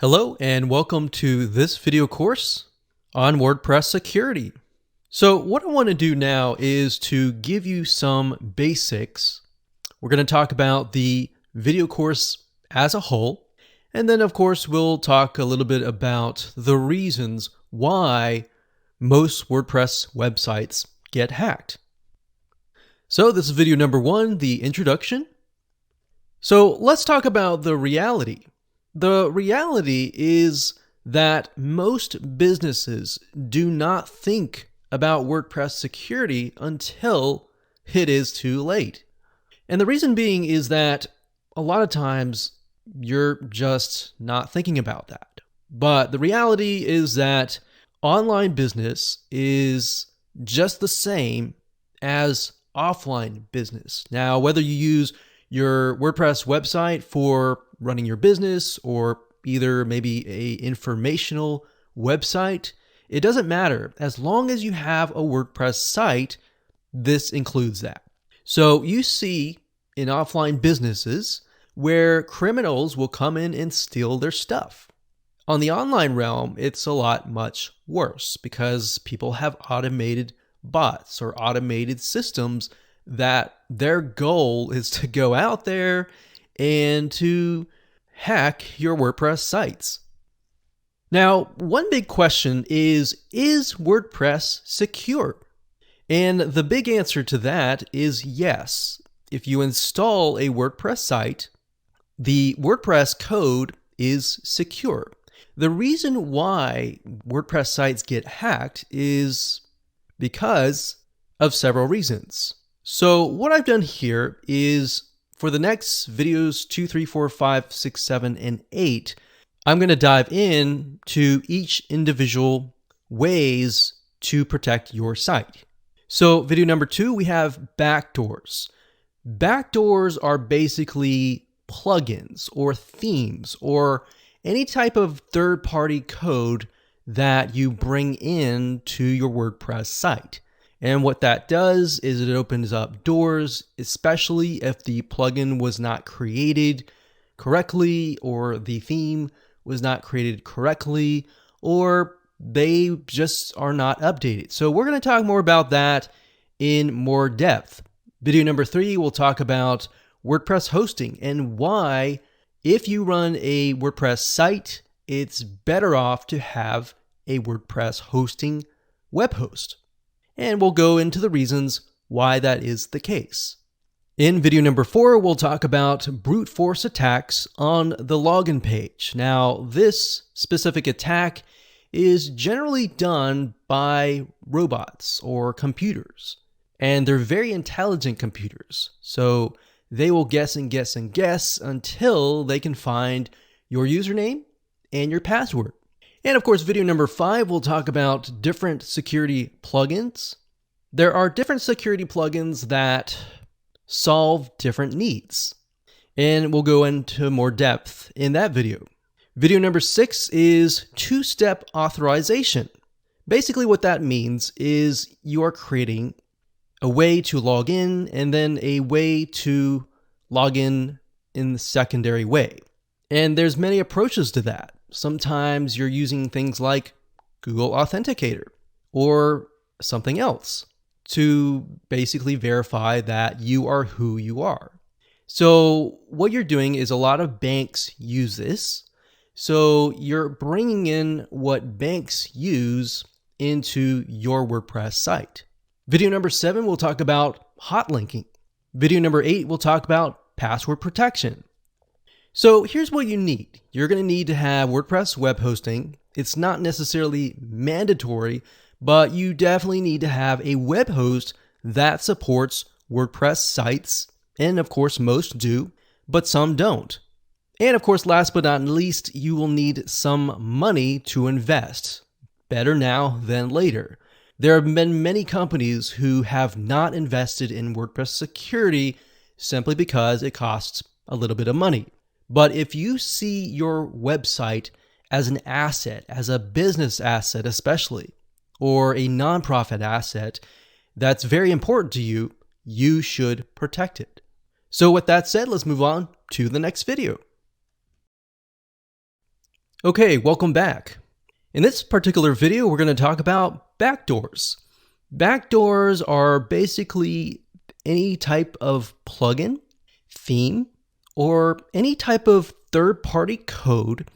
Hello and welcome to this video course on WordPress security. So what I want to do now is to give you some basics. We're going to talk about the video course as a whole, and then of course we'll talk a little bit about the reasons why most WordPress websites get hacked. So this is video number 1, the introduction. So let's talk about the reality. The reality is that most businesses do not think about WordPress security until it is too late. And the reason being is that a lot of times you're just not thinking about that. But the reality is that online business is just the same as offline business. Now, whether you use your WordPress website for running your business or either maybe a informational website, it doesn't matter. As long as you have a WordPress site, this includes that. So you see in offline businesses where criminals will come in and steal their stuff. On the online realm, it's a lot much worse because people have automated bots or automated systems that their goal is to go out there and to hack your WordPress sites. Now, one big question is WordPress secure? And the big answer to that is yes. If you install a WordPress site, the WordPress code is secure. The reason why WordPress sites get hacked is because of several reasons. So what I've done here is for the next videos 2, 3, 4, 5, 6, 7, and 8, I'm going to dive in to each individual ways to protect your site. So video number 2, we have backdoors. Backdoors are basically plugins or themes or any type of third-party code that you bring in to your WordPress site. And what that does is it opens up doors, especially if the plugin was not created correctly or the theme was not created correctly or they just are not updated. So we're going to talk more about that in more depth. Video number 3, we'll talk about WordPress hosting and why, if you run a WordPress site, it's better off to have a WordPress hosting web host. And we'll go into the reasons why that is the case. In video number 4, we'll talk about brute force attacks on the login page. Now, this specific attack is generally done by robots or computers, and they're very intelligent computers. So they will guess and guess and guess until they can find your username and your password. And of course, video number 5, we'll talk about different security plugins. There are different security plugins that solve different needs, and we'll go into more depth in that video. Video number 6 is two-step authorization. Basically what that means is you are creating a way to log in and then a way to log in the secondary way. And there's many approaches to that. Sometimes you're using things like Google Authenticator or something else to basically verify that you are who you are. So what you're doing is a lot of banks use this. So you're bringing in what banks use into your WordPress site. Video number 7, we'll talk about hot linking. Video number 8, we'll talk about password protection. So here's what you need. You're going to need to have WordPress web hosting. It's not necessarily mandatory, but you definitely need to have a web host that supports WordPress sites. And of course, most do, but some don't. And of course, last but not least, you will need some money to invest. Better now than later. There have been many companies who have not invested in WordPress security simply because it costs a little bit of money. But if you see your website as an asset, as a business asset especially, or a nonprofit asset that's very important to you, you should protect it. So with that said, let's move on to the next video. Okay, welcome back. In this particular video, we're going to talk about backdoors. Backdoors are basically any type of plugin, theme, or any type of third-party code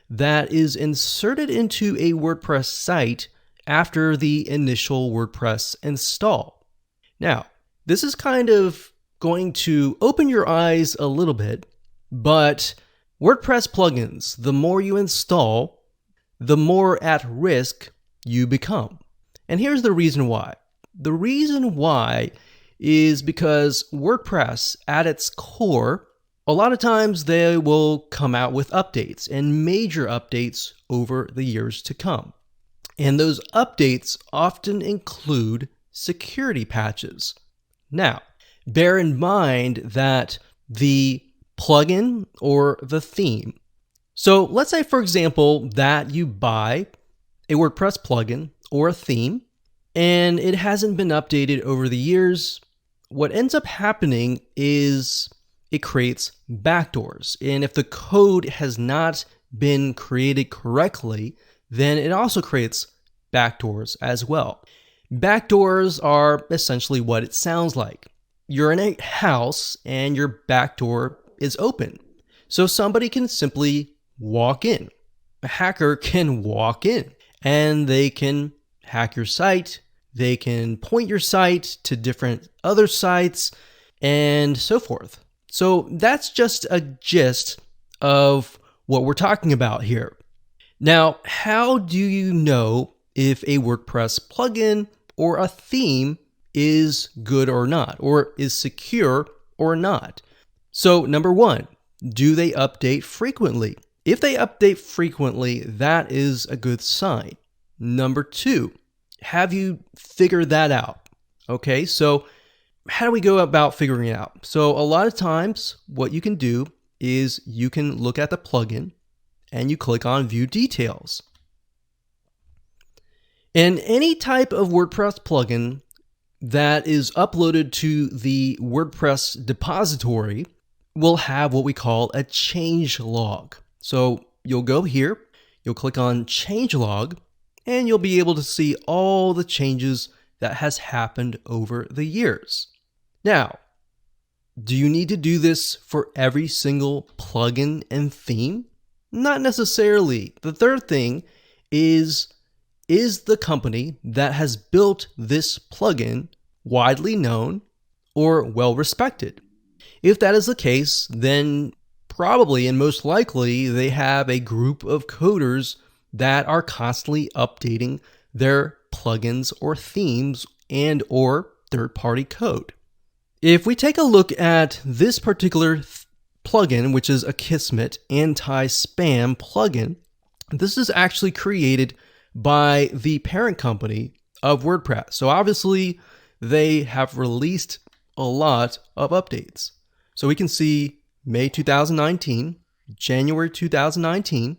that is inserted into a WordPress site after the initial WordPress install. Now, this is kind of going to open your eyes a little bit, but WordPress plugins, the more you install, the more at risk you become. And here's the reason why. The reason why is because WordPress, at its core, a lot of times they will come out with updates and major updates over the years to come. And those updates often include security patches. Now, bear in mind that the plugin or the theme. So let's say, for example, that you buy a WordPress plugin or a theme and it hasn't been updated over the years. What ends up happening is it creates backdoors. And if the code has not been created correctly, then it also creates backdoors as well. Backdoors are essentially what it sounds like. You're in a house and your back door is open. So somebody can simply walk in. A hacker can walk in and they can hack your site. They can point your site to different other sites and so forth. So that's just a gist of what we're talking about here. Now, how do you know if a WordPress plugin or a theme is good or not, or is secure or not? So number one, do they update frequently? If they update frequently, that is a good sign. Number two, have you figured that out? Okay, so how do we go about figuring it out? So a lot of times what you can do is you can look at the plugin and you click on View Details. And any type of WordPress plugin that is uploaded to the WordPress depository will have what we call a change log. So you'll go here, you'll click on change log, and you'll be able to see all the changes that has happened over the years. Now, do you need to do this for every single plugin and theme? Not necessarily. The third thing is the company that has built this plugin widely known or well respected? If that is the case, then probably and most likely they have a group of coders that are constantly updating their plugins or themes and or third-party code. If we take a look at this particular plugin, which is a Kismet anti-spam plugin, this is actually created by the parent company of WordPress. So obviously they have released a lot of updates. So we can see May 2019, January 2019,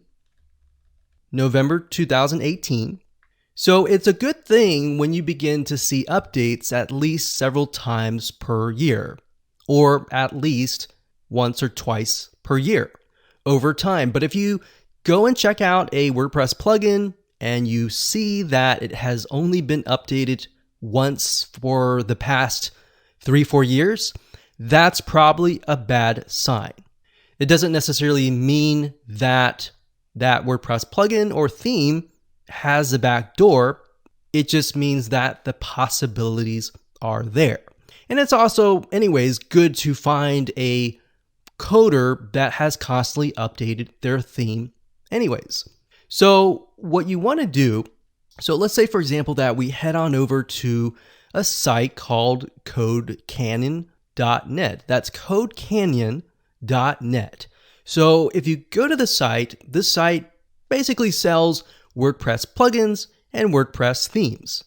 November 2018. So it's a good thing when you begin to see updates at least several times per year, or at least once or twice per year over time. But if you go and check out a WordPress plugin and you see that it has only been updated once for the past 3-4 years, that's probably a bad sign. It doesn't necessarily mean that that WordPress plugin or theme has a backdoor. It just means that the possibilities are there. And it's also, anyways, good to find a coder that has constantly updated their theme anyways. So what you want to do, so let's say, for example, that we head on over to a site called codecanyon.net. That's codecanyon.net. So if you go to the site, this site basically sells WordPress plugins and WordPress themes.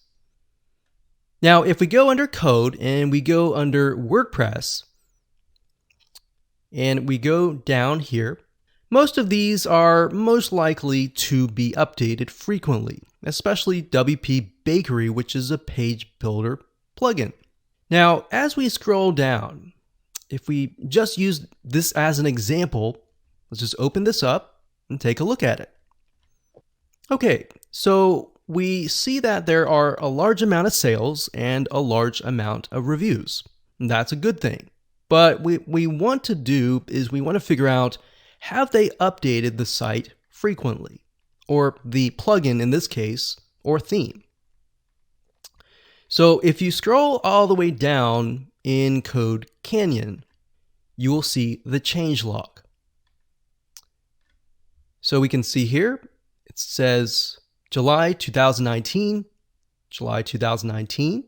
Now, if we go under code and we go under WordPress and we go down here, most of these are most likely to be updated frequently, especially WP Bakery, which is a page builder plugin. Now, as we scroll down, if we just use this as an example, let's just open this up and take a look at it. Okay, so we see that there are a large amount of sales and a large amount of reviews. That's a good thing. But what we want to do is we want to figure out, have they updated the site frequently? Or the plugin in this case, or theme. So if you scroll all the way down in Code Canyon, you will see the changelog. So we can see here, it says July 2019, July 2019,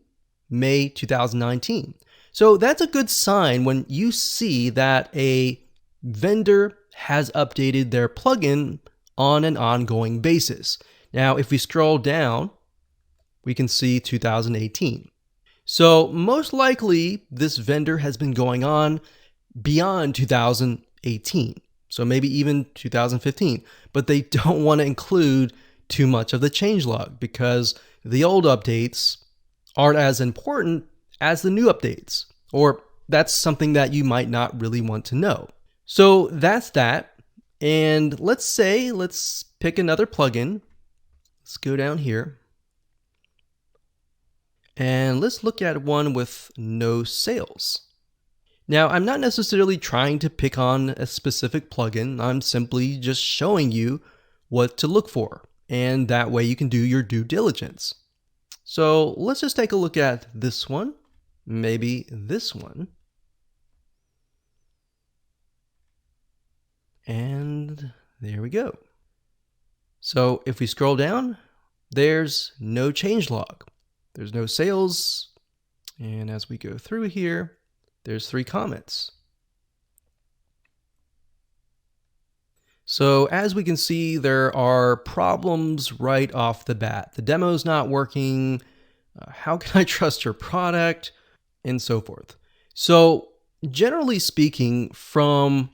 May 2019. So that's a good sign when you see that a vendor has updated their plugin on an ongoing basis. Now, if we scroll down, we can see 2018. So most likely this vendor has been going on beyond 2018. So maybe even 2015, but they don't want to include too much of the changelog because the old updates aren't as important as the new updates, or that's something that you might not really want to know. So that's that. And let's pick another plugin. Let's go down here. And let's look at one with no sales. Now, I'm not necessarily trying to pick on a specific plugin. I'm simply just showing you what to look for. And that way you can do your due diligence. So let's just take a look at this one, maybe this one. And there we go. So if we scroll down, there's no changelog. There's no sales. And as we go through here, there's 3 comments. So as we can see, there are problems right off the bat. The demo's not working. How can I trust your product? And so forth. So generally speaking, from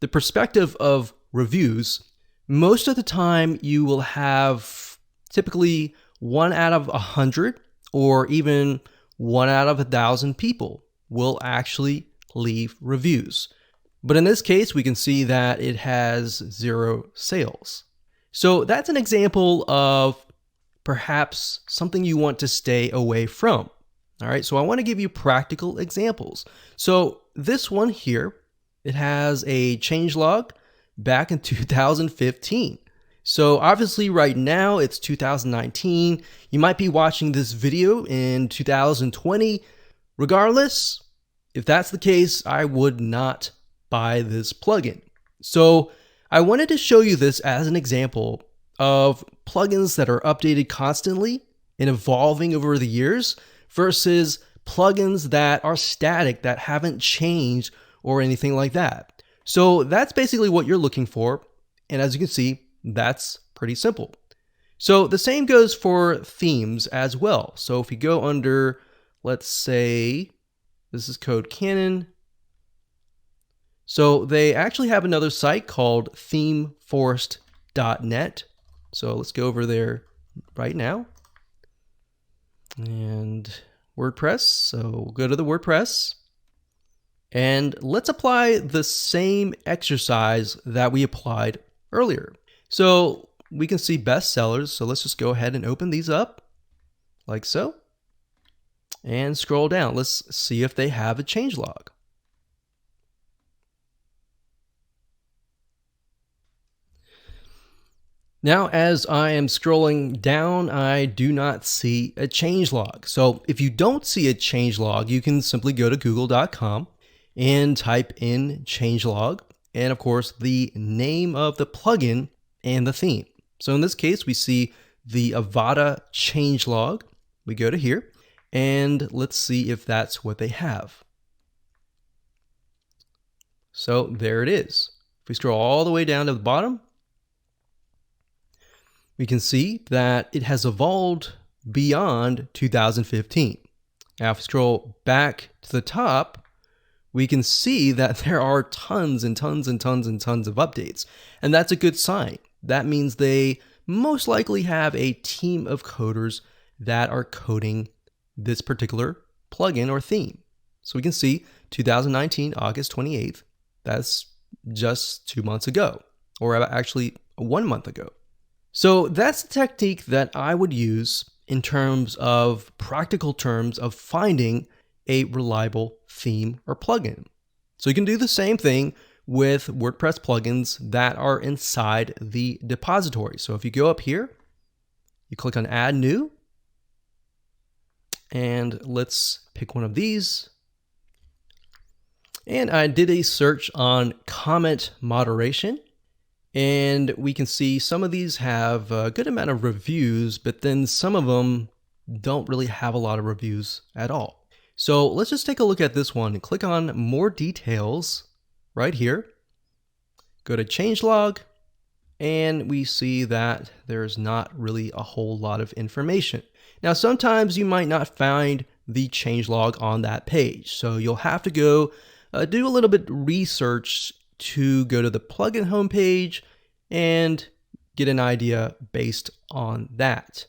the perspective of reviews, most of the time you will have typically 1 out of 100 or even 1 out of 1,000 people will actually leave reviews. But in this case, we can see that it has 0 sales. So that's an example of perhaps something you want to stay away from. All right, so I want to give you practical examples. So this one here, it has a changelog back in 2015. So obviously right now it's 2019. You might be watching this video in 2020. Regardless, if that's the case, I would not buy this plugin. So I wanted to show you this as an example of plugins that are updated constantly and evolving over the years versus plugins that are static, that haven't changed or anything like that. So that's basically what you're looking for. And as you can see, that's pretty simple. So the same goes for themes as well. So if we go under, let's say, this is Code Canyon. So they actually have another site called themeforest.net. So let's go over there right now. And WordPress. So we'll go to the WordPress. And let's apply the same exercise that we applied earlier. So we can see bestsellers. So let's just go ahead and open these up like so. And scroll down. Let's see if they have a changelog. Now, as I am scrolling down, I do not see a changelog. So if you don't see a changelog, you can simply go to google.com and type in changelog, and of course the name of the plugin and the theme. So in this case, we see the Avada changelog. We go to here and let's see if that's what they have. So there it is. If we scroll all the way down to the bottom, we can see that it has evolved beyond 2015. Now, if we scroll back to the top, we can see that there are tons and tons and tons and tons of updates. And that's a good sign. That means they most likely have a team of coders that are coding this particular plugin or theme. So we can see 2019, August 28th, that's just 2 months ago, or actually 1 month ago. So that's the technique that I would use in terms of practical terms of finding a reliable theme or plugin. So you can do the same thing with WordPress plugins that are inside the depository. So if you go up here, you click on Add New, and let's pick one of these. And I did a search on comment moderation, and we can see some of these have a good amount of reviews, but then some of them don't really have a lot of reviews at all. So let's just take a look at this one and click on more details right here. Go to changelog, and we see that there's not really a whole lot of information. Now, sometimes you might not find the changelog on that page, so you'll have to go do a little bit research to go to the plugin homepage and get an idea based on that.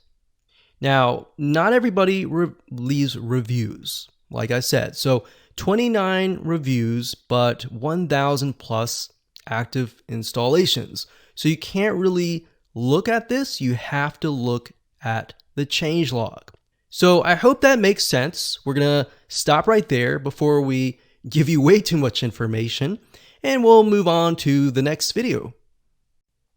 Now, not everybody leaves reviews, like I said. So 29 reviews, but 1,000 plus active installations. So you can't really look at this. You have to look at the changelog. So I hope that makes sense. We're going to stop right there before we give you way too much information, and we'll move on to the next video.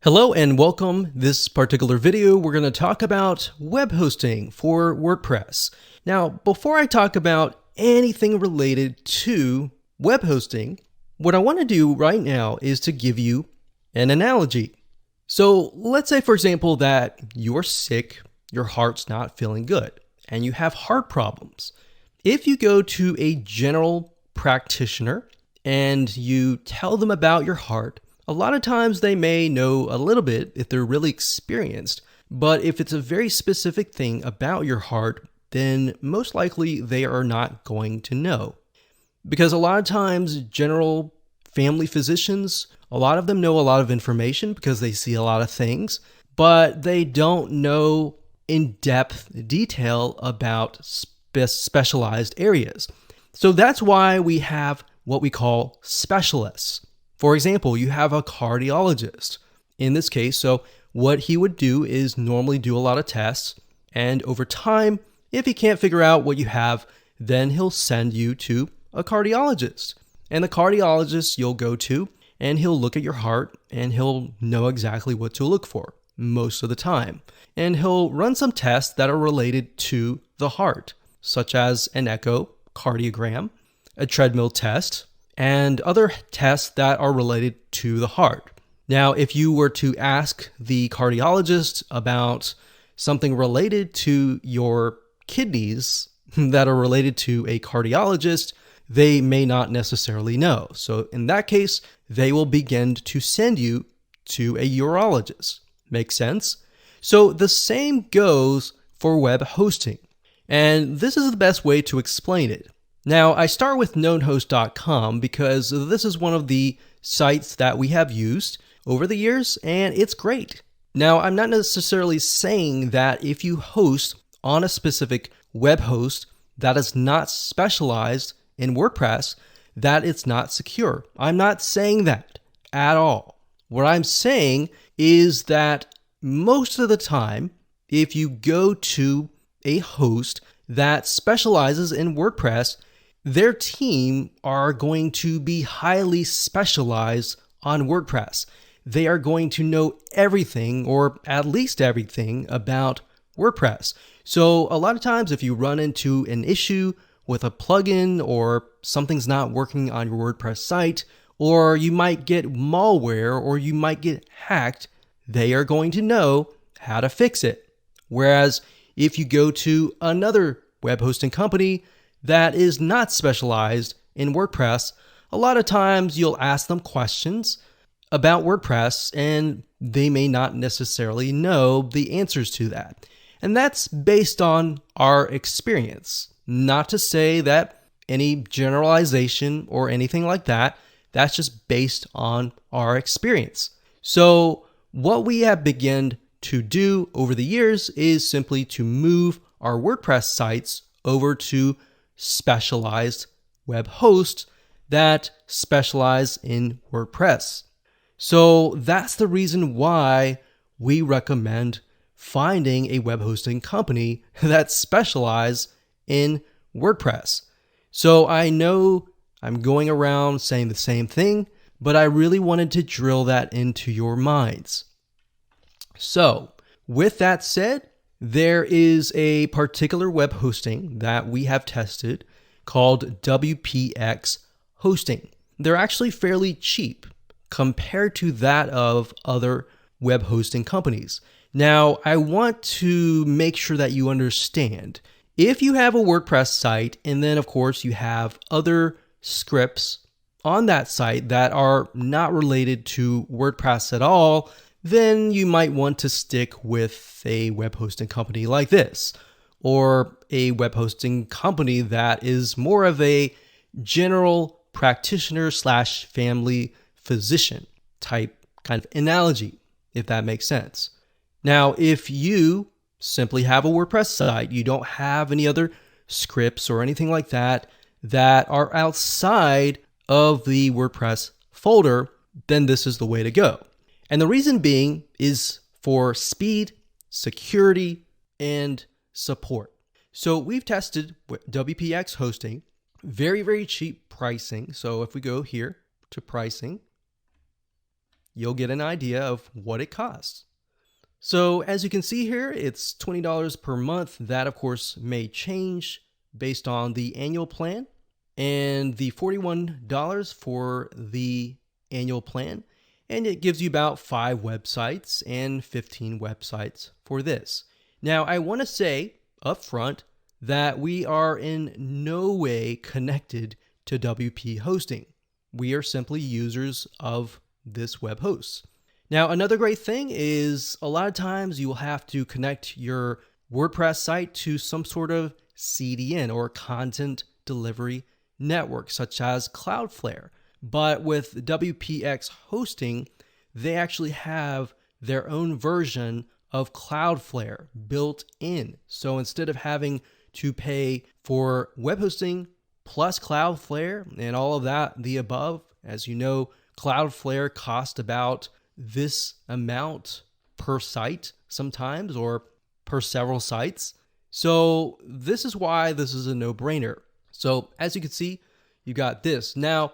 Hello and welcome. This particular video, we're going to talk about web hosting for WordPress. Now, before I talk about anything related to web hosting, what I want to do right now is to give you an analogy. So let's say, for example, that you're sick, your heart's not feeling good, and you have heart problems. If you go to a general practitioner and you tell them about your heart, a lot of times they may know a little bit if they're really experienced, but if it's a very specific thing about your heart, then most likely they are not going to know. Because a lot of times general family physicians, a lot of them know a lot of information because they see a lot of things, but they don't know in-depth detail about specialized areas. So that's why we have what we call specialists. For example, you have a cardiologist in this case. So what he would do is normally do a lot of tests, and over time, if he can't figure out what you have, then he'll send you to a cardiologist. And the cardiologist you'll go to, and he'll look at your heart, and he'll know exactly what to look for most of the time. And he'll run some tests that are related to the heart, such as an echocardiogram, a treadmill test, and other tests that are related to the heart. Now, if you were to ask the cardiologist about something related to your kidneys that are related to a cardiologist, they may not necessarily know. So in that case, they will begin to send you to a urologist. Make sense? So the same goes for web hosting. And this is the best way to explain it. Now, I start with knownhost.com because this is one of the sites that we have used over the years, and it's great. Now, I'm not necessarily saying that if you host on a specific web host that is not specialized in WordPress, that it's not secure. I'm not saying that at all. What I'm saying is that most of the time, if you go to a host that specializes in WordPress, their team are going to be highly specialized on WordPress. They are going to know everything, or at least everything, about WordPress. So a lot of times if you run into an issue with a plugin, or something's not working on your WordPress site, or you might get malware, or you might get hacked, they are going to know how to fix it. Whereas if you go to another web hosting company that is not specialized in WordPress, a lot of times you'll ask them questions about WordPress and they may not necessarily know the answers to that. And that's based on our experience. Not to say that any generalization or anything like that, that's just based on our experience. So what we have begun to do over the years is simply to move our WordPress sites over to specialized web hosts that specialize in WordPress. So that's the reason why we recommend finding a web hosting company that specializes in WordPress. So I know I'm going around saying the same thing, but I really wanted to drill that into your minds. So with that said, there is a particular web hosting that we have tested called WPX hosting. They're actually fairly cheap compared to that of other web hosting companies. Now, I want to make sure that you understand, if you have a WordPress site and then of course you have other scripts on that site that are not related to WordPress at all, then you might want to stick with a web hosting company like this, or a web hosting company that is more of a general practitioner / family physician type kind of analogy, if that makes sense. Now, if you simply have a WordPress site, you don't have any other scripts or anything like that that are outside of the WordPress folder, then this is the way to go. And the reason being is for speed, security, and support. So we've tested WPX hosting, very, very cheap pricing. So if we go here to pricing, you'll get an idea of what it costs. So as you can see here, it's $20 per month. That of course may change based on the annual plan, and the $41 for the annual plan. And it gives you about 5 websites and 15 websites for this. Now, I want to say up front that we are in no way connected to WP hosting. We are simply users of this web host. Now, another great thing is a lot of times you will have to connect your WordPress site to some sort of CDN or content delivery network, such as Cloudflare. But with WPX hosting, they actually have their own version of Cloudflare built in. So instead of having to pay for web hosting plus Cloudflare and all of that, the above, as you know, Cloudflare costs about this amount per site sometimes, or per several sites. So this is why this is a no-brainer. So as you can see, you got this. Now,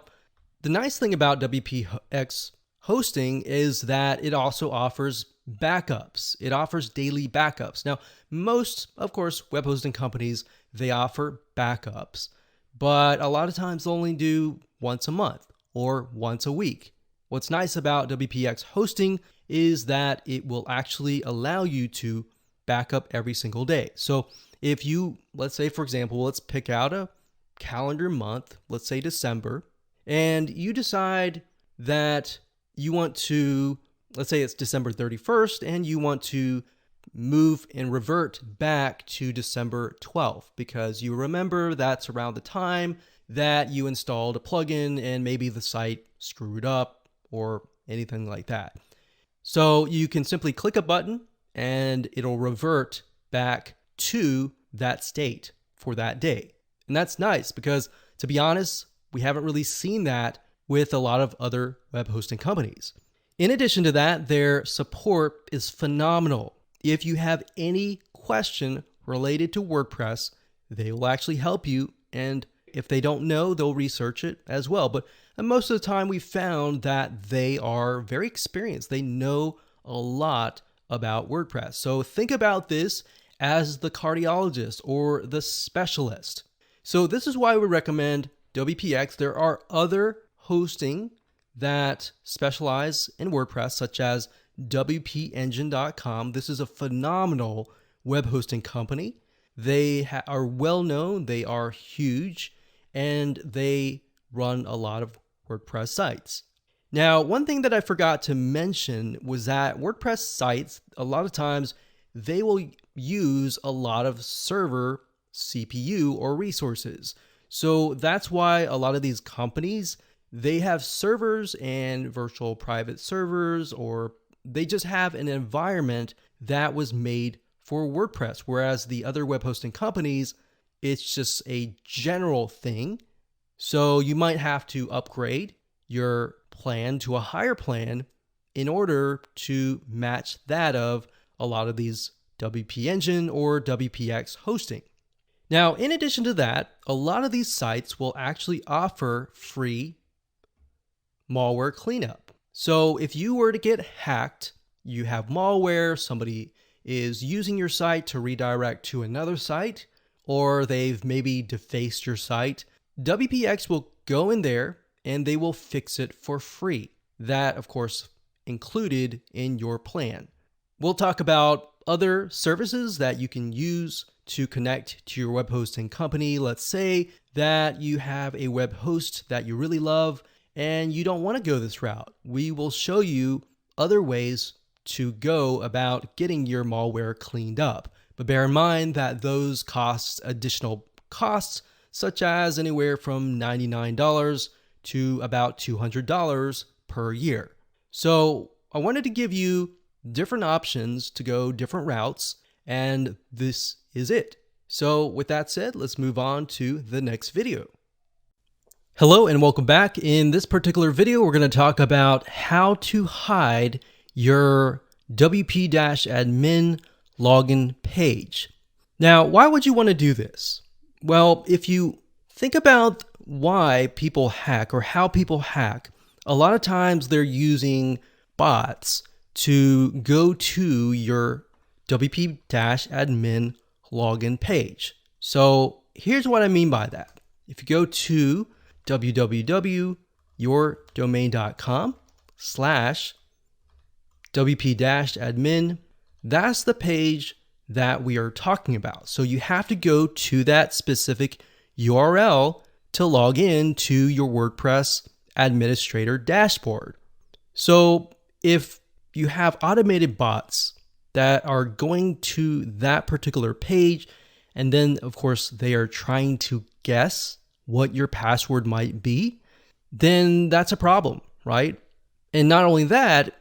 the nice thing about WPX hosting is that it also offers backups. It offers daily backups. Now, most, of course, web hosting companies, they offer backups, but a lot of times they'll only do once a month or once a week. What's nice about WPX hosting is that it will actually allow you to back up every single day. So if you, let's say, for example, let's pick out a calendar month, let's say December, and you decide that you want to, let's say it's December 31st, and you want to move and revert back to December 12th, because you remember that's around the time that you installed a plugin and maybe the site screwed up or anything like that. So you can simply click a button and it'll revert back to that state for that day. And that's nice because, to be honest, we haven't really seen that with a lot of other web hosting companies. In addition to that, their support is phenomenal. If you have any question related to WordPress, they will actually help you. And if they don't know, they'll research it as well. But most of the time, we've found that they are very experienced. They know a lot about WordPress. So think about this as the cardiologist or the specialist. So this is why we recommend WPX. There are other hosting that specialize in WordPress, such as WPEngine.com. This is a phenomenal web hosting company. They are well known, they are huge, and they run a lot of WordPress sites. Now, one thing that I forgot to mention was that WordPress sites, a lot of times, they will use a lot of server CPU or resources. So that's why a lot of these companies, they have servers and virtual private servers, or they just have an environment that was made for WordPress. Whereas the other web hosting companies, it's just a general thing. So you might have to upgrade your plan to a higher plan in order to match that of a lot of these WP Engine or WPX hosting. Now, in addition to that, a lot of these sites will actually offer free malware cleanup. So if you were to get hacked, you have malware, somebody is using your site to redirect to another site, or they've maybe defaced your site, WPX will go in there and they will fix it for free. That, of course, included in your plan. We'll talk about other services that you can use to connect to your web hosting company. Let's say that you have a web host that you really love and you don't want to go this route. We will show you other ways to go about getting your malware cleaned up. But bear in mind that those cost additional costs, such as anywhere from $99 to about $200 per year. So I wanted to give you different options to go different routes, and this is it. So with that said, let's move on to the next video. Hello and welcome back. In this particular video, we're going to talk about how to hide your WP-admin login page. Now, why would you want to do this? Well, if you think about why people hack or how people hack, a lot of times they're using bots to go to your WP-admin login page. So here's what I mean by that. If you go to www.yourdomain.com/WP-admin, that's the page that we are talking about. So you have to go to that specific URL to log in to your WordPress administrator dashboard. So if you have automated bots that are going to that particular page, and then of course they are trying to guess what your password might be, then that's a problem, right? And not only that,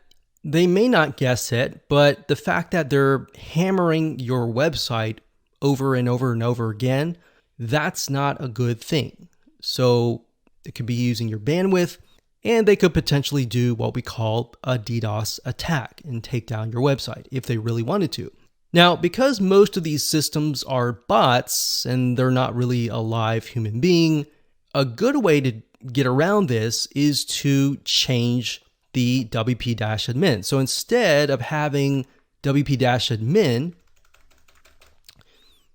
they may not guess it, but the fact that they're hammering your website over and over and over again, that's not a good thing. So it could be using your bandwidth, and they could potentially do what we call a DDoS attack and take down your website if they really wanted to. Now, because most of these systems are bots and they're not really a live human being, a good way to get around this is to change the WP-admin. So instead of having WP-admin,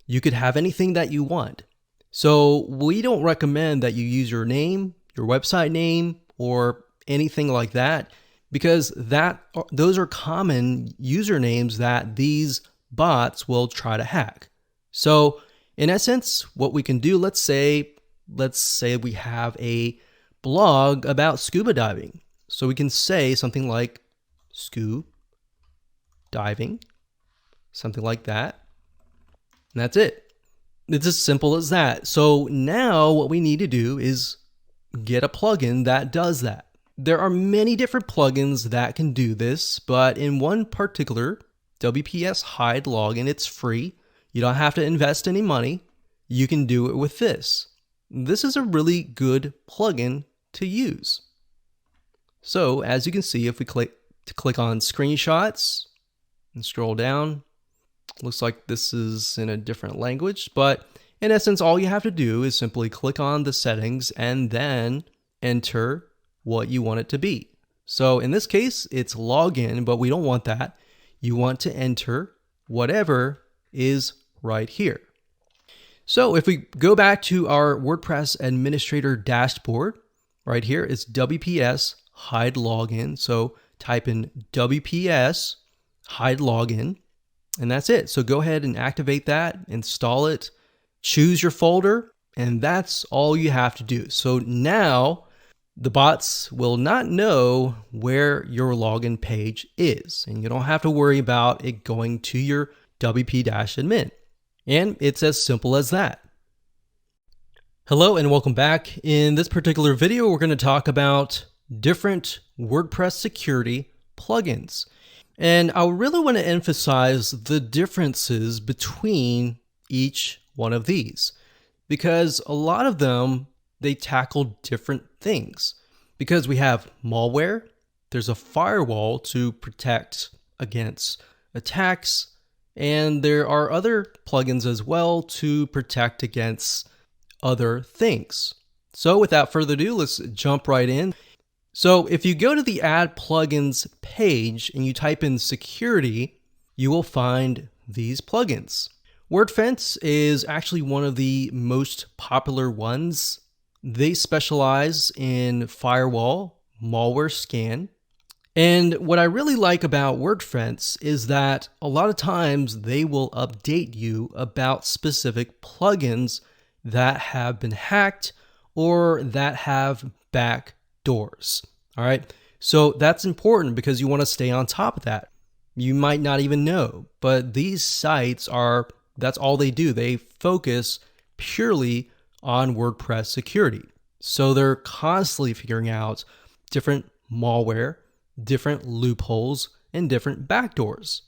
you could have anything that you want. So we don't recommend that you use your name, your website name, or anything like that, because those are common usernames that these bots will try to hack. So in essence, what we can do, let's say we have a blog about scuba diving. So we can say something like scuba diving, something like that. And that's it. It's as simple as that. So now what we need to do is get a plugin that does that. There are many different plugins that can do this, but in one particular, WPS Hide Login, it's free. You don't have to invest any money. You can do it with this. This is a really good plugin to use. So as you can see, if we click on screenshots and scroll down, looks like this is in a different language, but in essence, all you have to do is simply click on the settings and then enter what you want it to be. So in this case, it's login, but we don't want that. You want to enter whatever is right here. So if we go back to our WordPress administrator dashboard, right here is WPS hide login. So type in WPS hide login, and that's it. So go ahead and activate that, install it, choose your folder, and that's all you have to do. So now the bots will not know where your login page is, and you don't have to worry about it going to your WP-admin. And it's as simple as that. Hello and welcome back. In this particular video, we're going to talk about different WordPress security plugins. And I really want to emphasize the differences between each one of these, because a lot of them, they tackle different things. Because we have malware, there's a firewall to protect against attacks, and there are other plugins as well to protect against other things. So without further ado, let's jump right in. So if you go to the Add Plugins page and you type in security, you will find these plugins. WordFence is actually one of the most popular ones. They specialize in firewall, malware scan. And what I really like about WordFence is that a lot of times they will update you about specific plugins that have been hacked or that have backdoors. All right. So that's important because you want to stay on top of that. You might not even know, but these sites that's all they do. They focus purely on WordPress security. So they're constantly figuring out different malware, different loopholes, and different backdoors.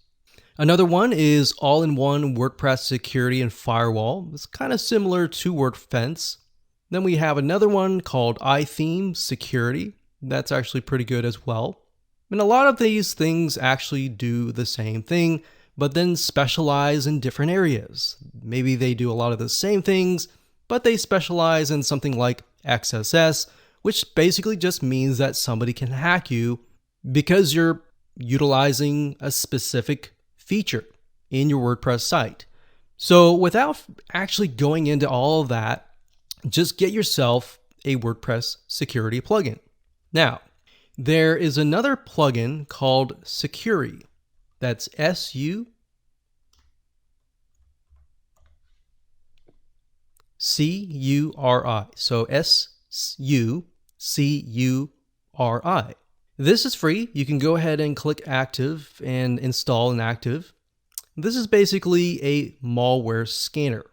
Another one is all-in-one WordPress security and firewall. It's kind of similar to WordFence. Then we have another one called iTheme Security. That's actually pretty good as well. And a lot of these things actually do the same thing, but then specialize in different areas. Maybe they do a lot of the same things, but they specialize in something like XSS, which basically just means that somebody can hack you because you're utilizing a specific feature in your WordPress site. So without actually going into all of that, just get yourself a WordPress security plugin. Now, there is another plugin called Sucuri. That's SUCURI. So SUCURI. This is free. You can go ahead and click active and install an active. This is basically a malware scanner.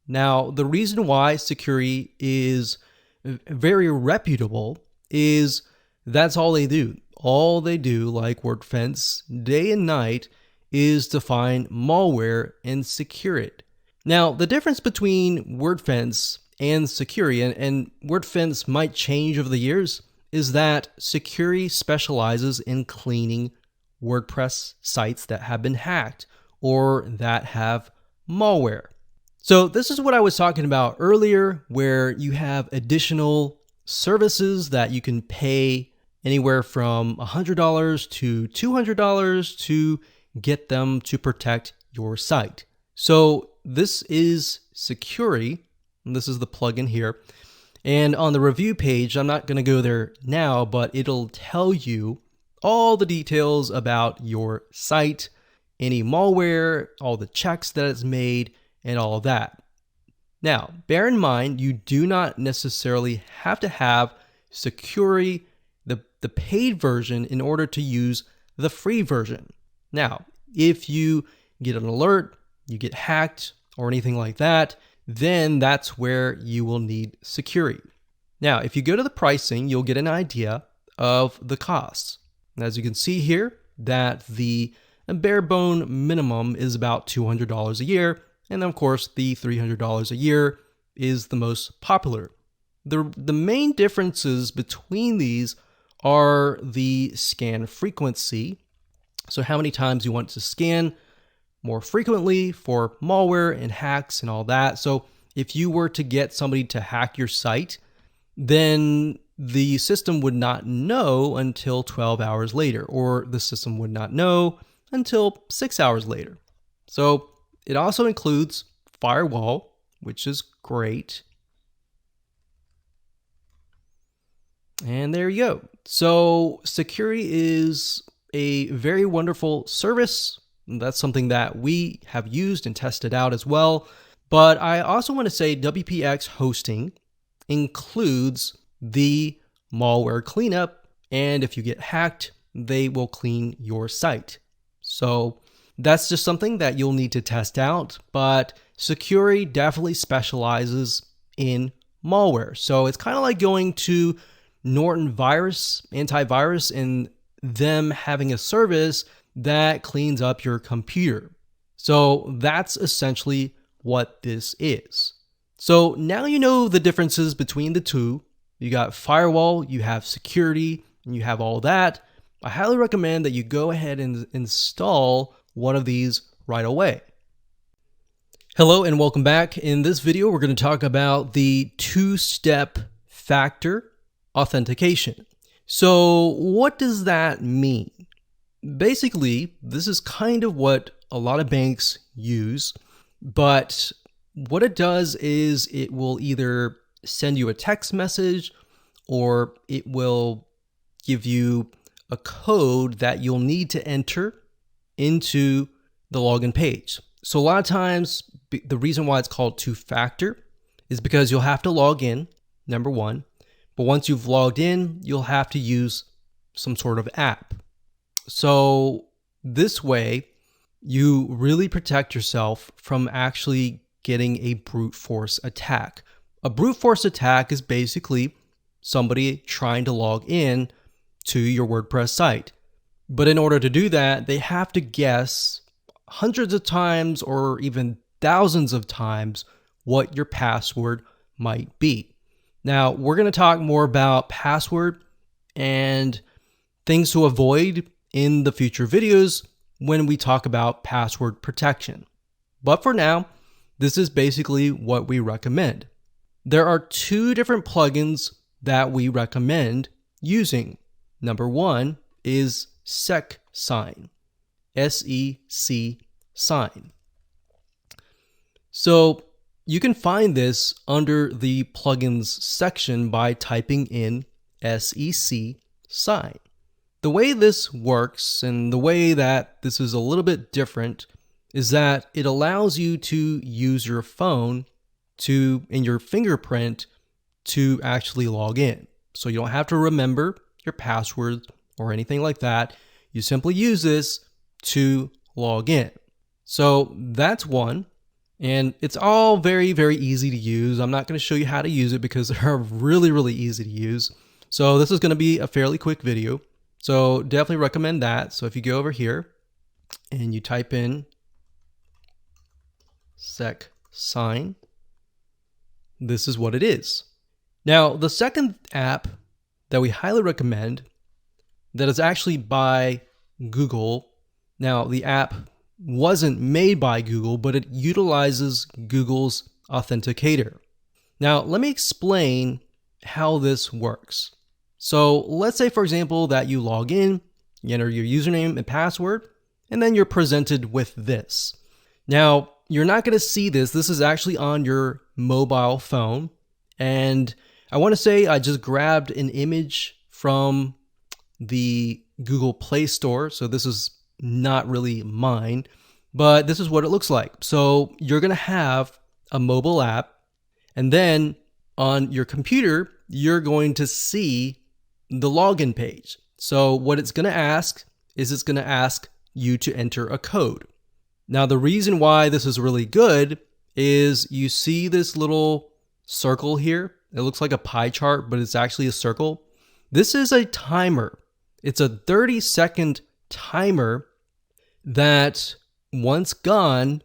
Now, the reason why Sucuri is very reputable is that's all they do. All they do, like WordFence, day and night, is to find malware and secure it. Now, the difference between WordFence and Sucuri, and WordFence might change over the years, is that Sucuri specializes in cleaning WordPress sites that have been hacked or that have malware. So this is what I was talking about earlier, where you have additional services that you can pay anywhere from $100 to $200 to get them to protect your site. So this is Sucuri, and this is the plugin here. And on the review page, I'm not going to go there now, but it'll tell you all the details about your site, any malware, all the checks that it's made, and all of that. Now, bear in mind, you do not necessarily have to have Sucuri, the paid version, in order to use the free version. Now, if you get an alert, you get hacked, or anything like that, then that's where you will need Sucuri. Now, if you go to the pricing, you'll get an idea of the costs. And as you can see here, that the bare bone minimum is about $200 a year, and of course, the $300 a year is the most popular. The main differences between these are the scan frequency. So how many times you want to scan more frequently for malware and hacks and all that. So if you were to get somebody to hack your site, then the system would not know until 12 hours later, or the system would not know until 6 hours later. So it also includes firewall, which is great. And there you go. So Sucuri is a very wonderful service. That's something that we have used and tested out as well. But I also want to say WPX hosting includes the malware cleanup. And if you get hacked, they will clean your site. So that's just something that you'll need to test out. But Sucuri definitely specializes in malware. So it's kind of like going to Norton antivirus, and them having a service that cleans up your computer. So that's essentially what this is. So now you know the differences between the two. You got firewall, you have security, and you have all that. I highly recommend that you go ahead and install one of these right away. Hello and welcome back. In this video, we're going to talk about the two-step factor authentication. So what does that mean? Basically, this is kind of what a lot of banks use, but what it does is it will either send you a text message or it will give you a code that you'll need to enter into the login page. So a lot of times, the reason why it's called two-factor is because you'll have to log in, number one, but once you've logged in, you'll have to use some sort of app. So this way, you really protect yourself from actually getting a brute force attack. A brute force attack is basically somebody trying to log in to your WordPress site. But in order to do that, they have to guess hundreds of times or even thousands of times what your password might be. Now, we're going to talk more about password and things to avoid in the future videos when we talk about password protection. But for now, this is basically what we recommend. There are two different plugins that we recommend using. Number one is SecSign, S-E-C sign. So you can find this under the plugins section by typing in SEC sign. The way this works and the way that this is a little bit different is that it allows you to use your phone and your fingerprint to actually log in. So you don't have to remember your password or anything like that. You simply use this to log in. So that's one. And it's all very, very easy to use. I'm not going to show you how to use it because they're really, really easy to use. So this is going to be a fairly quick video. So definitely recommend that. So if you go over here and you type in SecSign, this is what it is. Now, the second app that we highly recommend that is actually by Google. Now, the app wasn't made by Google, but it utilizes Google's authenticator. Now, let me explain how this works. So let's say, for example, that you log in, you enter your username and password, and then you're presented with this. Now, you're not going to see this. This is actually on your mobile phone. And I want to say I just grabbed an image from the Google Play Store. So this is not really mine, but this is what it looks like. So you're going to have a mobile app, and then on your computer, you're going to see the login page. So what it's going to ask is it's going to ask you to enter a code. Now, the reason why this is really good is you see this little circle here. It looks like a pie chart, but it's actually a circle. This is a timer. It's a 30-second timer that once gone,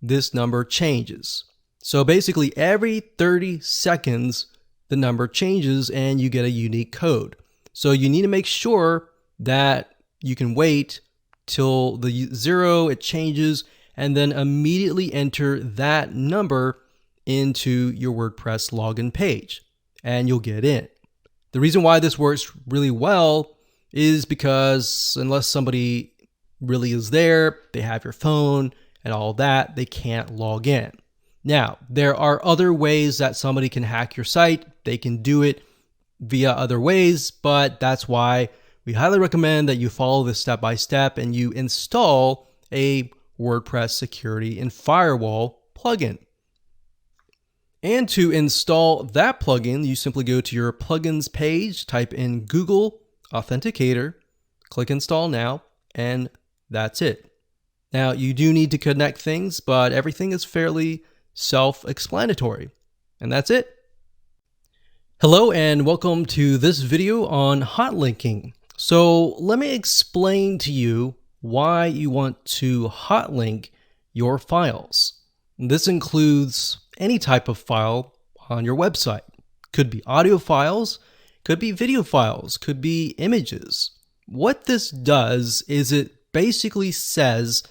this number changes. So basically every 30 seconds, the number changes and you get a unique code. So you need to make sure that you can wait till the 0, it changes, and then immediately enter that number into your WordPress login page and you'll get in. The reason why this works really well is because unless somebody really is there, they have your phone and all that, they can't log in. Now, there are other ways that somebody can hack your site. They can do it via other ways, but that's why we highly recommend that you follow this step by step and you install a WordPress security and firewall plugin. And to install that plugin, you simply go to your plugins page, type in Google Authenticator, click install now, and that's it. Now, you do need to connect things, but everything is fairly self-explanatory. And that's it. Hello and welcome to this video on hot linking. So let me explain to you why you want to hot link your files. This includes any type of file on your website. Could be audio files, could be video files, could be images. what this does is it basically says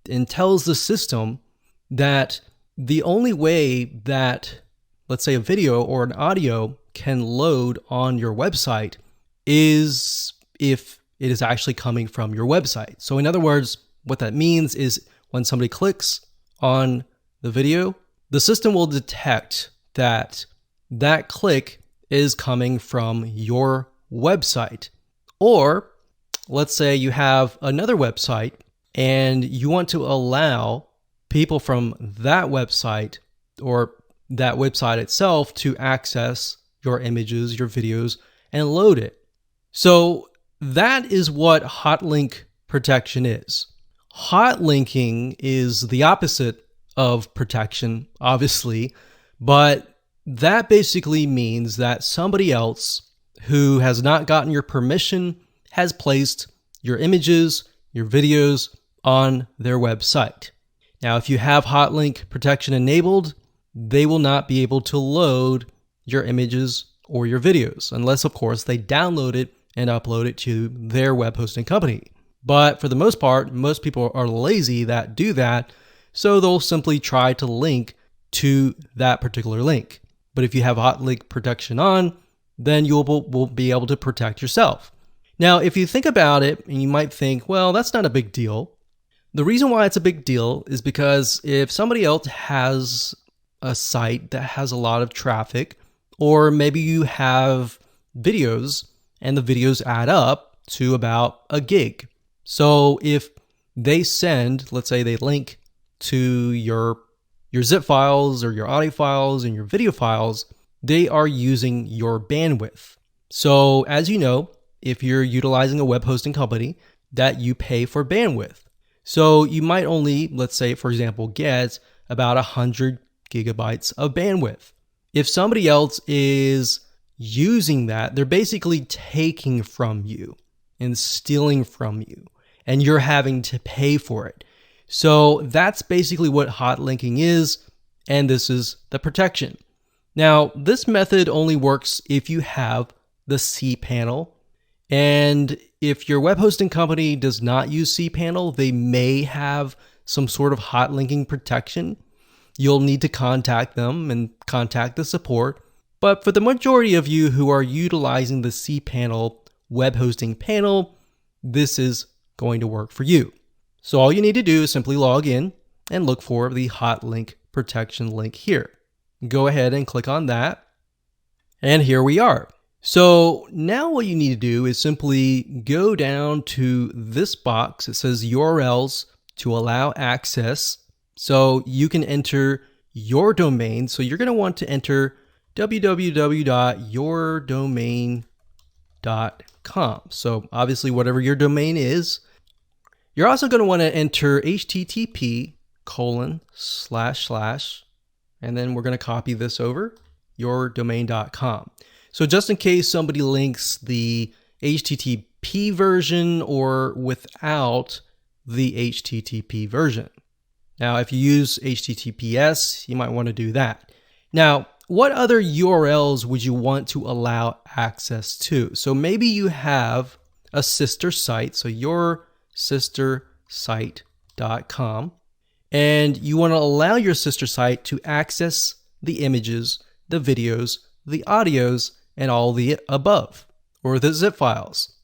and tells the system that the only way that, let's say, a video or an audio can load on your website is if it is actually coming from your website. So in other words, what that means is when somebody clicks on the video, the system will detect that that click is coming from your website. Or let's say you have another website and you want to allow people from that website or that website itself to access your images, your videos, and load it. So that is what hot link protection is. Hot linking is the opposite of protection, obviously, but that basically means that somebody else who has not gotten your permission has placed your images, your videos on their website. Now, if you have hot link protection enabled, they will not be able to load your images or your videos, unless, of course, they download it and upload it to their web hosting company. But for the most part, most people are lazy that do that, so they'll simply try to link to that particular link. But if you have hot link protection on, then you will be able to protect yourself. Now, if you think about it, and you might think, well, that's not a big deal. The reason why it's a big deal is because if somebody else has a site that has a lot of traffic, or maybe you have videos and the videos add up to about a gig. So if they send, let's say they link to your zip files or your audio files and your video files, they are using your bandwidth. So as you know, if you're utilizing a web hosting company, that you pay for bandwidth. So you might only, let's say, for example, get about 100 gigabytes of bandwidth. If somebody else is using that, they're basically taking from you and stealing from you, and you're having to pay for it. So that's basically what hot linking is, and this is the protection. Now, this method only works if you have the cPanel, and if your web hosting company does not use cPanel, they may have some sort of hot linking protection. You'll need to contact them and contact the support. But for the majority of you who are utilizing the cPanel web hosting panel, this is going to work for you. So all you need to do is simply log in and look for the hot link protection link here. Go ahead and click on that. And here we are. So now what you need to do is simply go down to this box. It says URLs to allow access. So you can enter your domain. So you're going to want to enter www.yourdomain.com. So obviously whatever your domain is. You're also going to want to enter http:// and then we're going to copy this over, yourdomain.com. So just in case somebody links the HTTP version or without the HTTP version. Now, if you use HTTPS, you might want to do that. Now, what other URLs would you want to allow access to? So maybe you have a sister site, so yoursistersite.com, and you want to allow your sister site to access the images, the videos, the audios, and all the above, or the zip files.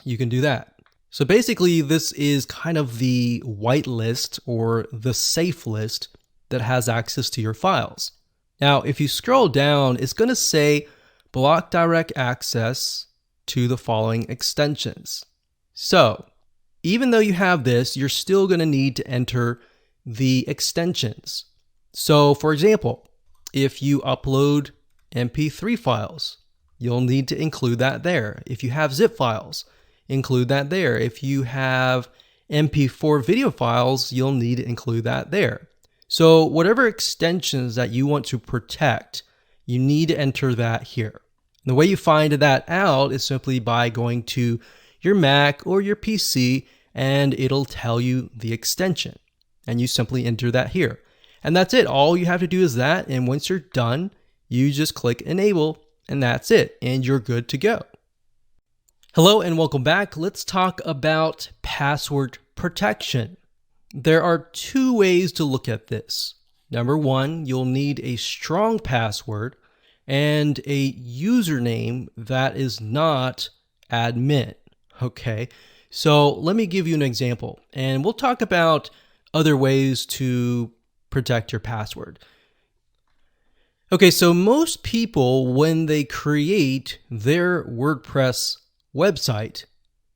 You can do that. So basically, this is kind of the whitelist or the safe list that has access to your files. Now, if you scroll down, it's going to say block direct access to the following extensions. So even though you have this, you're still going to need to enter the extensions. So for example, if you upload MP3 files, you'll need to include that there. If you have zip files, include that there. If you have MP4 video files, you'll need to include that there. So whatever extensions that you want to protect, you need to enter that here. The way you find that out is simply by going to your Mac or your PC, and it'll tell you the extension. And you simply enter that here. And that's it. All you have to do is that. And once you're done, you just click enable, and that's it. And you're good to go. Hello and welcome back. Let's talk about password protection. There are two ways to look at this. Number one, you'll need a strong password and a username that is not admin. Okay, so let me give you an example, and we'll talk about other ways to protect your password. Okay, so most people, when they create their WordPress website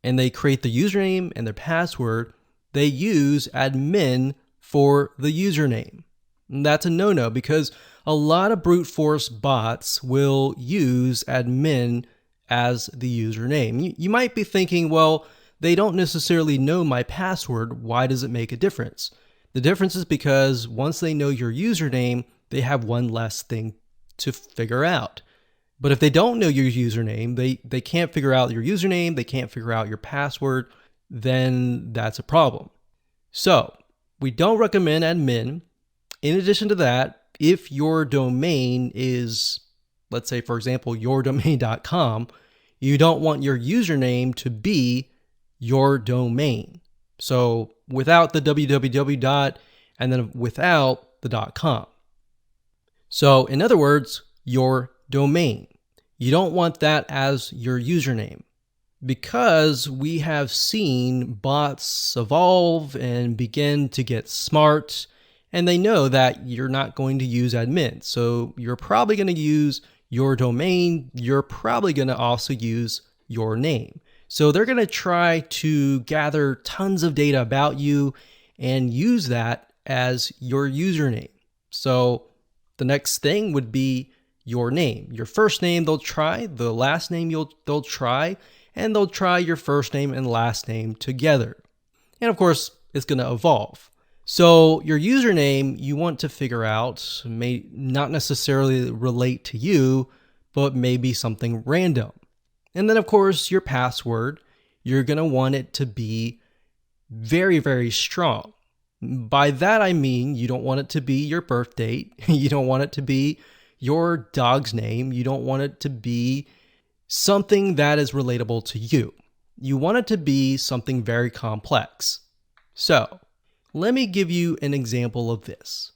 and they create the username and their password, they use admin for the username. And that's a no-no because a lot of brute force bots will use admin as the username. You might be thinking, well, they don't necessarily know my password. Why does it make a difference? The difference is because once they know your username, they have one less thing to figure out. But if they don't know your username, they can't figure out your username, they can't figure out your password, then that's a problem. So we don't recommend admin. In addition to that, if your domain is, let's say, for example, yourdomain.com, you don't want your username to be your domain. So without the www and then without the .com. So in other words, your domain. You don't want that as your username because we have seen bots evolve and begin to get smart, and they know that you're not going to use admin. So you're probably going to use your domain. You're probably going to also use your name. So they're going to try to gather tons of data about you and use that as your username. So the next thing would be your name. Your first name they'll try, the last name they'll try, and they'll try your first name and last name together. And of course, it's going to evolve. So your username you want to figure out may not necessarily relate to you, but maybe something random. And then of course, your password, you're going to want it to be very, very strong. By that I mean you don't want it to be your birth date. You don't want it to be your dog's name. You don't want it to be something that is relatable to you. You want it to be something very complex. So let me give you an example of this.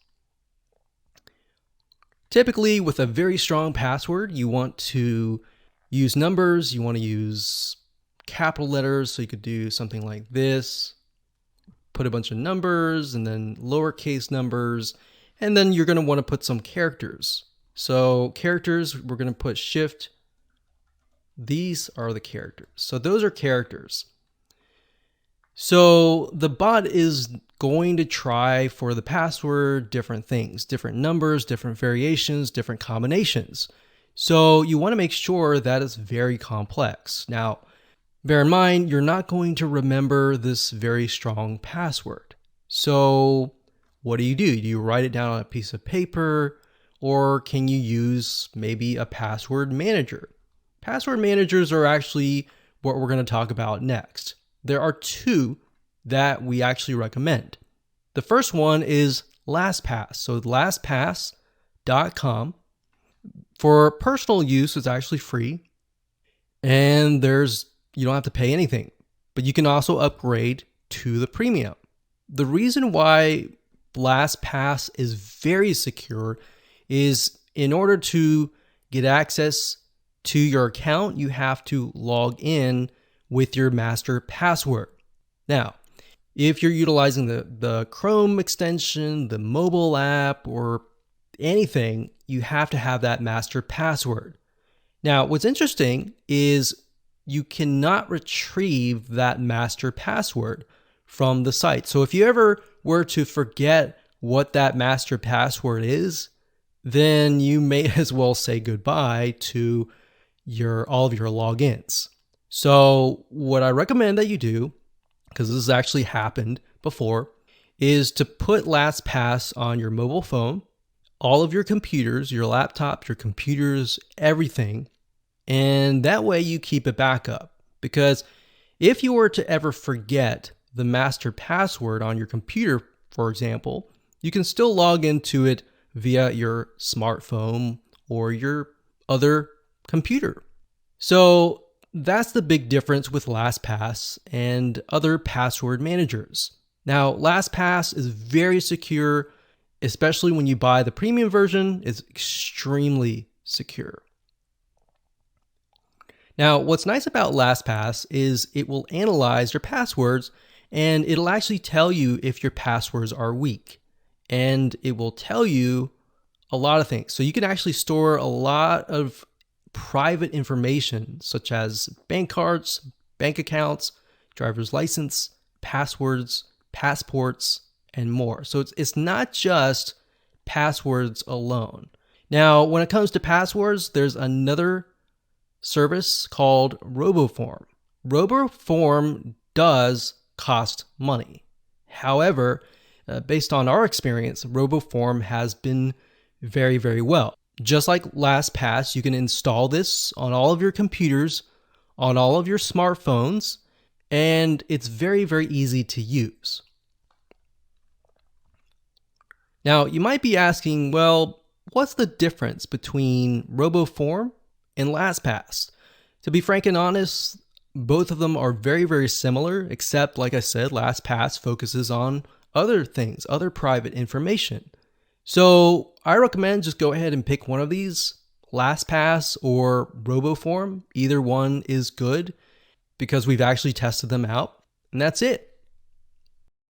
Typically, with a very strong password, you want to use numbers. You want to use capital letters. So you could do something like this. Put a bunch of numbers and then lowercase numbers. And then you're going to want to put some characters. So characters, we're going to put shift. These are the characters. So those are characters. So the bot is going to try for the password different things, different numbers, different variations, different combinations. So you want to make sure that it's very complex. Now, bear in mind, you're not going to remember this very strong password. So what do? Do you write it down on a piece of paper, or can you use maybe a password manager? Password managers are actually what we're going to talk about next. There are two that we actually recommend. The first one is LastPass. So lastpass.com. For personal use, it's actually free. And you don't have to pay anything, but you can also upgrade to the premium. The reason why LastPass is very secure is in order to get access to your account, you have to log in with your master password. Now, if you're utilizing the Chrome extension, the mobile app, or anything, you have to have that master password. Now, what's interesting is you cannot retrieve that master password from the site. So if you ever were to forget what that master password is, then you may as well say goodbye to all of your logins. So what I recommend that you do, because this has actually happened before, is to put LastPass on your mobile phone, all of your computers, your laptop, your computers, everything. And that way you keep it backup. Because if you were to ever forget the master password on your computer, for example, you can still log into it via your smartphone or your other computer. So that's the big difference with LastPass and other password managers. Now, LastPass is very secure, especially when you buy the premium version. It's extremely secure. Now, what's nice about LastPass is it will analyze your passwords and it'll actually tell you if your passwords are weak. And it will tell you a lot of things. So you can actually store a lot of private information such as bank cards, bank accounts, driver's license, passwords, passports, and more. So it's not just passwords alone. Now, when it comes to passwords, there's another service called RoboForm. RoboForm does cost money. However, based on our experience, RoboForm has been very, very well. Just like LastPass, you can install this on all of your computers, on all of your smartphones, and it's very, very easy to use. Now, you might be asking, well, what's the difference between RoboForm and LastPass? To be frank and honest, both of them are very, very similar, except, like I said, LastPass focuses on other things, other private information. So I recommend just go ahead and pick one of these, LastPass or RoboForm. Either one is good because we've actually tested them out, and that's it.